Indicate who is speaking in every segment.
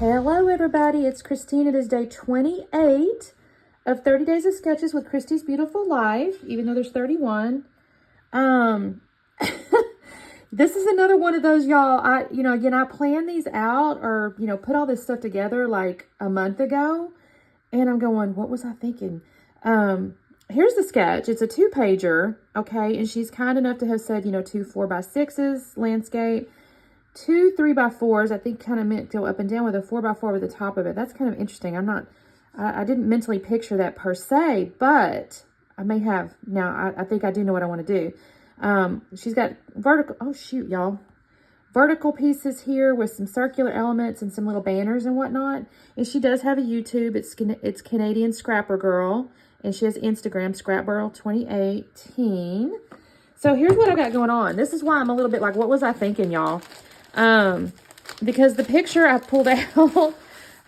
Speaker 1: Hello everybody, it's Christine. It is day 28 of 30 Days of Sketches with Christy's Beautiful Life, even though there's 31. This is another one of those, y'all. I planned these out or, put all this stuff together like a month ago. And I'm going, what was I thinking? Here's the sketch. It's a 2-pager, okay? And she's kind enough to have said, 2 4x6s, landscape. 2 3x4s, I think kind of meant go up and down with a 4x4 over the top of it. That's kind of interesting. I didn't mentally picture that per se, but I may have. Now, I think I do know what I want to do. She's got vertical pieces here with some circular elements and some little banners and whatnot. And she does have a YouTube. It's Canadian Scrapper Girl. And she has Instagram, Scrapgirl 2018. So here's what I got going on. This is why I'm a little bit like, what was I thinking, y'all? Because the picture I pulled out, I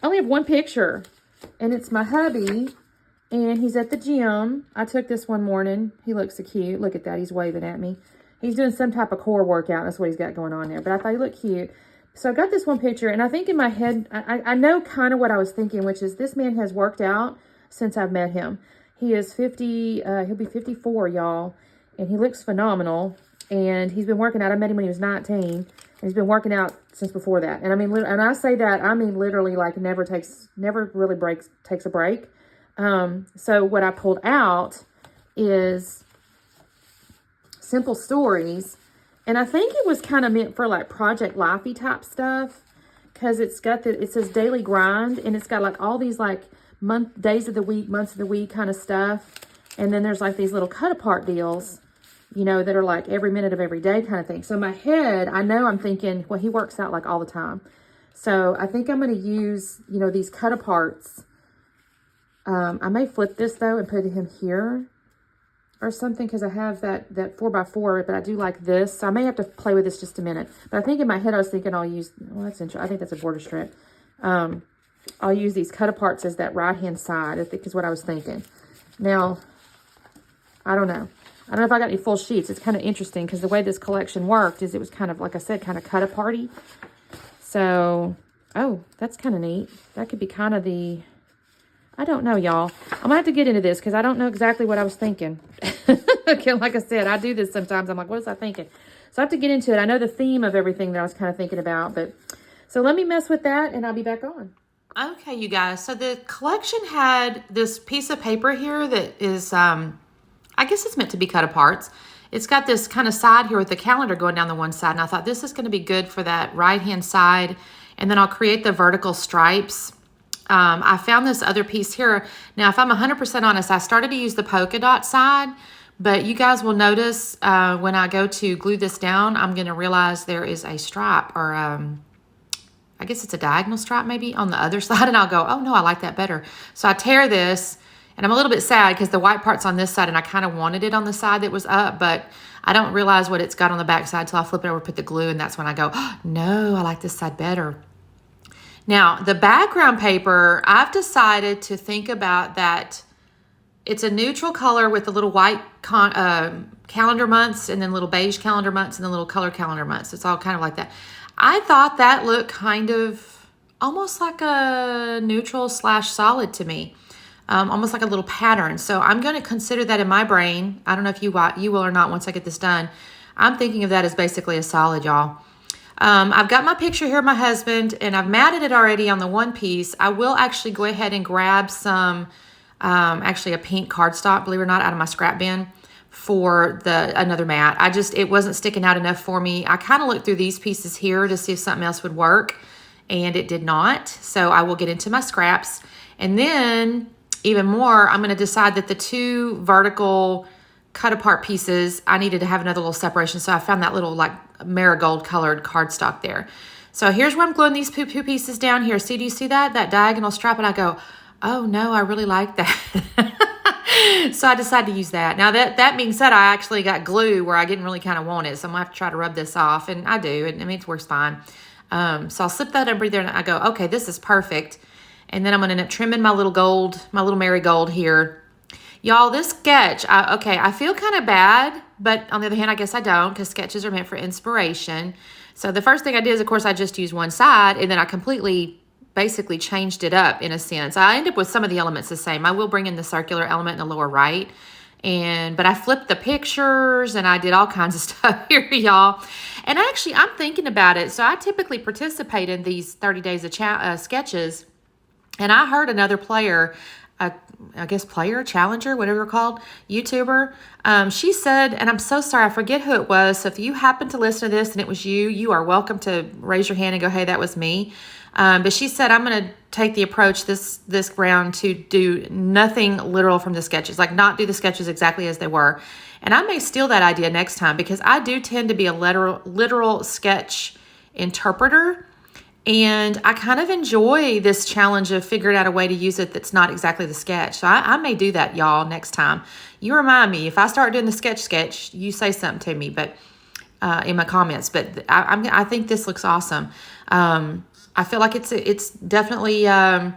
Speaker 1: only have one picture, and it's my hubby, and he's at the gym. I took this one morning. He looks so cute. Look at that. He's waving at me. He's doing some type of core workout. That's what he's got going on there, but I thought he looked cute. So I got this one picture, and I think in my head, I know kind of what I was thinking, which is this man has worked out since I've met him. He is 50, he'll be 54, y'all, and he looks phenomenal, and he's been working out. I met him when he was 19. He's been working out since before that. And I mean, and I say that, I mean, literally like never really takes a break. So what I pulled out is simple stories. And I think it was kind of meant for like Project Lifey type stuff. Cause it says daily grind, and it's got like all these like days of the week, months of the week kind of stuff. And then there's like these little cut apart deals, that are like every minute of every day kind of thing. So in my head, I know I'm thinking, well, he works out like all the time. So I think I'm going to use, these cut aparts. I may flip this though and put him here or something, because I have that 4x4, but I do like this. So I may have to play with this just a minute. But I think in my head, I was thinking I'll use, that's interesting. I think that's a border strip. I'll use these cut aparts as that right-hand side, I think is what I was thinking. Now, I don't know if I got any full sheets. It's kind of interesting because the way this collection worked is it was kind of, like I said, kind of cut aparty. So, oh, that's kind of neat. That could be kind of I don't know, y'all. I'm going to have to get into this because I don't know exactly what I was thinking. Okay, like I said, I do this sometimes. I'm like, what was I thinking? So I have to get into it. I know the theme of everything that I was kind of thinking about. So let me mess with that and I'll be back on. Okay, you guys. So the collection had this piece of paper here that is... I guess it's meant to be cut aparts. It's got this kind of side here with the calendar going down the one side. And I thought this is going to be good for that right-hand side. And then I'll create the vertical stripes. I found this other piece here. Now, if I'm 100% honest, I started to use the polka dot side. But you guys will notice when I go to glue this down, I'm going to realize there is a stripe or I guess it's a diagonal stripe maybe on the other side. And I'll go, oh, no, I like that better. So I tear this. And I'm a little bit sad because the white part's on this side and I kind of wanted it on the side that was up, but I don't realize what it's got on the back side until I flip it over, put the glue, and that's when I go, oh, no, I like this side better. Now, the background paper, I've decided to think about that. It's a neutral color with the little white calendar months and then little beige calendar months and then little color calendar months. It's all kind of like that. I thought that looked kind of almost like a neutral / solid to me. Almost like a little pattern. So I'm going to consider that in my brain. I don't know if you will or not once I get this done. I'm thinking of that as basically a solid, y'all. I've got my picture here of my husband, and I've matted it already on the one piece. I will actually go ahead and grab some, actually a pink cardstock, believe it or not, out of my scrap bin for another mat. It wasn't sticking out enough for me. I kind of looked through these pieces here to see if something else would work, and it did not. So I will get into my scraps. And then... even more, I'm going to decide that the 2 vertical cut apart pieces, I needed to have another little separation. So I found that little like marigold colored cardstock there. So here's where I'm gluing these two pieces down here. See, do you see that? That diagonal strap? And I go, oh no, I really like that. So I decided to use that. Now that being said, I actually got glue where I didn't really kind of want it. So I'm going to have to try to rub this off. And I do. I mean, it works fine. So I'll slip that under there and I go, okay, this is perfect. And then I'm going to end up trimming my little marigold here. Y'all, this sketch, I feel kind of bad, but on the other hand, I guess I don't, because sketches are meant for inspiration. So the first thing I did is, of course, I just used one side, and then I completely basically changed it up in a sense. I end up with some of the elements the same. I will bring in the circular element in the lower right. But I flipped the pictures and I did all kinds of stuff here, y'all. And actually, I'm thinking about it. So I typically participate in these 30 days of sketches. And I heard another player, I guess player, challenger, whatever they're called, YouTuber. She said, and I'm so sorry, I forget who it was. So if you happen to listen to this and it was you, you are welcome to raise your hand and go, hey, that was me. But she said, I'm going to take the approach this round to do nothing literal from the sketches, like not do the sketches exactly as they were. And I may steal that idea next time because I do tend to be a literal sketch interpreter. And I kind of enjoy this challenge of figuring out a way to use it that's not exactly the sketch. So I may do that, y'all, next time. You remind me. If I start doing the sketch, you say something to me, but in my comments. But I think this looks awesome. I feel like it's definitely, it's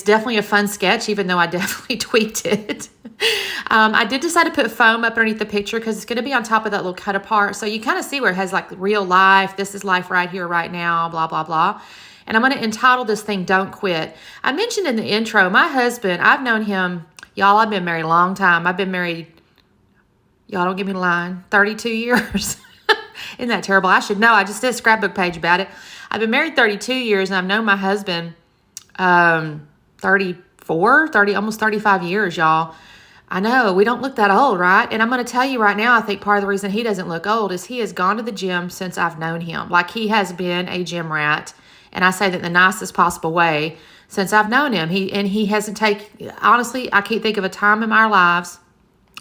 Speaker 1: definitely a fun sketch, even though I definitely tweaked it. I did decide to put foam up underneath the picture because it's going to be on top of that little cut apart. So you kind of see where it has like real life. This is life right here, right now, blah, blah, blah. And I'm going to entitle this thing, Don't Quit. I mentioned in the intro, my husband, I've known him, y'all, I've been married a long time. I've been married, y'all don't give me the line, 32 years. Isn't that terrible? I should know. I just did a scrapbook page about it. I've been married 32 years, and I've known my husband 30, almost 35 years, y'all. I know, we don't look that old, right? And I'm going to tell you right now, I think part of the reason he doesn't look old is he has gone to the gym since I've known him. Like, he has been a gym rat, and I say that in the nicest possible way, since I've known him. He hasn't honestly, I can't think of a time in our lives.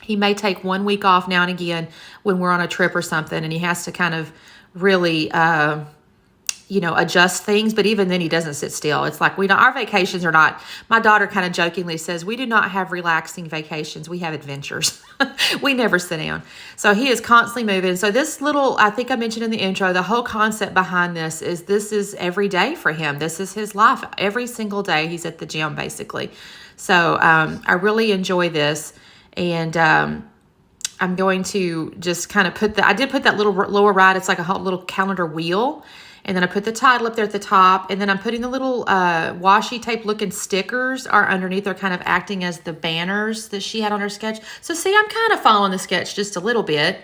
Speaker 1: He may take 1 week off now and again when we're on a trip or something, and he has to kind of really, adjust things. But even then, he doesn't sit still. It's like our vacations are not, my daughter kind of jokingly says, we do not have relaxing vacations. We have adventures. We never sit down. So he is constantly moving. So this little, I think I mentioned in the intro, the whole concept behind this is every day for him. This is his life. Every single day he's at the gym, basically. So I really enjoy this. And I'm going to just kind of I did put that little lower right. It's like a whole little calendar wheel. And then I put the title up there at the top. And then I'm putting the little washi tape looking stickers are underneath. They're kind of acting as the banners that she had on her sketch. So see, I'm kind of following the sketch just a little bit.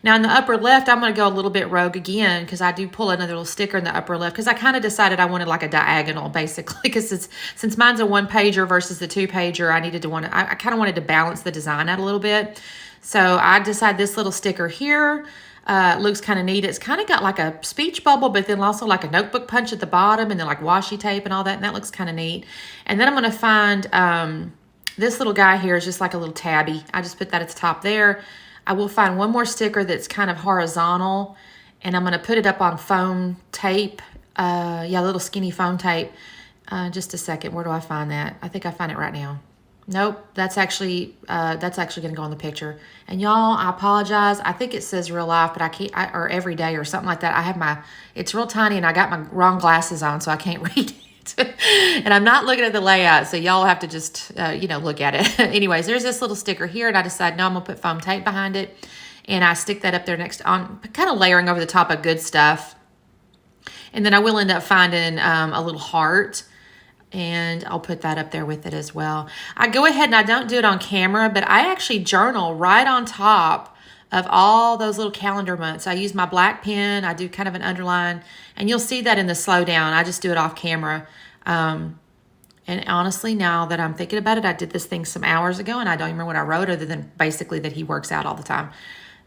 Speaker 1: Now in the upper left, I'm going to go a little bit rogue again because I do pull another little sticker in the upper left because I kind of decided I wanted like a diagonal basically because since mine's a 1-pager versus the 2-pager, I kind of wanted to balance the design out a little bit. So I decided this little sticker here looks kind of neat. It's kind of got like a speech bubble, but then also like a notebook punch at the bottom and then like washi tape and all that. And that looks kind of neat. And then I'm going to find this little guy here is just like a little tabby. I just put that at the top there. I will find one more sticker that's kind of horizontal, and I'm going to put it up on foam tape. Little skinny foam tape. Just a second. Where do I find that? I think I find it right now. Nope, that's actually going to go in the picture. And y'all, I apologize. I think it says real life, but I can't, or every day or something like that. It's real tiny, and I got my wrong glasses on, so I can't read it. And I'm not looking at the layout, so y'all have to just, look at it. Anyways, there's this little sticker here, and I decided, no, I'm going to put foam tape behind it. And I stick that up there next on, kind of layering over the top of good stuff. And then I will end up finding a little heart, and I'll put that up there with it as well. I go ahead and I don't do it on camera, but I actually journal right on top of all those little calendar months. I use my black pen. I do kind of an underline, and you'll see that in the slowdown. I just do it off camera. And honestly, now that I'm thinking about it, I did this thing some hours ago, and I don't even remember what I wrote other than basically that he works out all the time.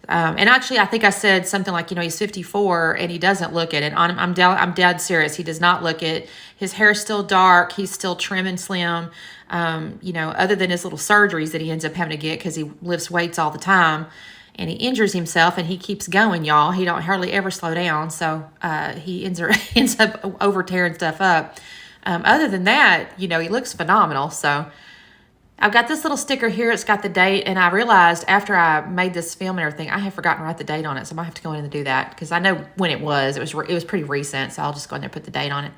Speaker 1: And actually, I think I said something like, he's 54 and he doesn't look it. And I'm dead serious. He does not look it. His hair's still dark. He's still trim and slim. Other than his little surgeries that he ends up having to get because he lifts weights all the time and he injures himself and he keeps going, y'all. He don't hardly ever slow down. So he ends up over tearing stuff up. Other than that, he looks phenomenal. So
Speaker 2: I've got this little sticker here. It's got the date, and I realized after I made this film and everything, I have forgotten to write the date on it. So I might have to go in and do that because I know when it was. It was pretty recent, so I'll just go in there and put the date on it.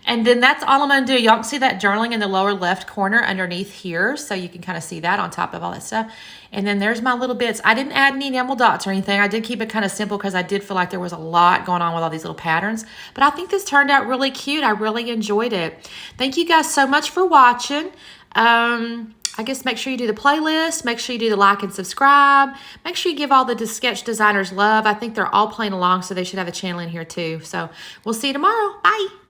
Speaker 2: And then that's all I'm going to do. Y'all can see that journaling in the lower left corner underneath here. So you can kind of see that on top of all that stuff. And then there's my little bits. I didn't add any enamel dots or anything. I did keep it kind of simple because I did feel like there was a lot going on with all these little patterns. But I think this turned out really cute. I really enjoyed it. Thank you guys so much for watching. I guess make sure you do the playlist. Make sure you do the like and subscribe. Make sure you give all the sketch designers love. I think they're all playing along, so they should have a channel in here too. So we'll see you tomorrow. Bye.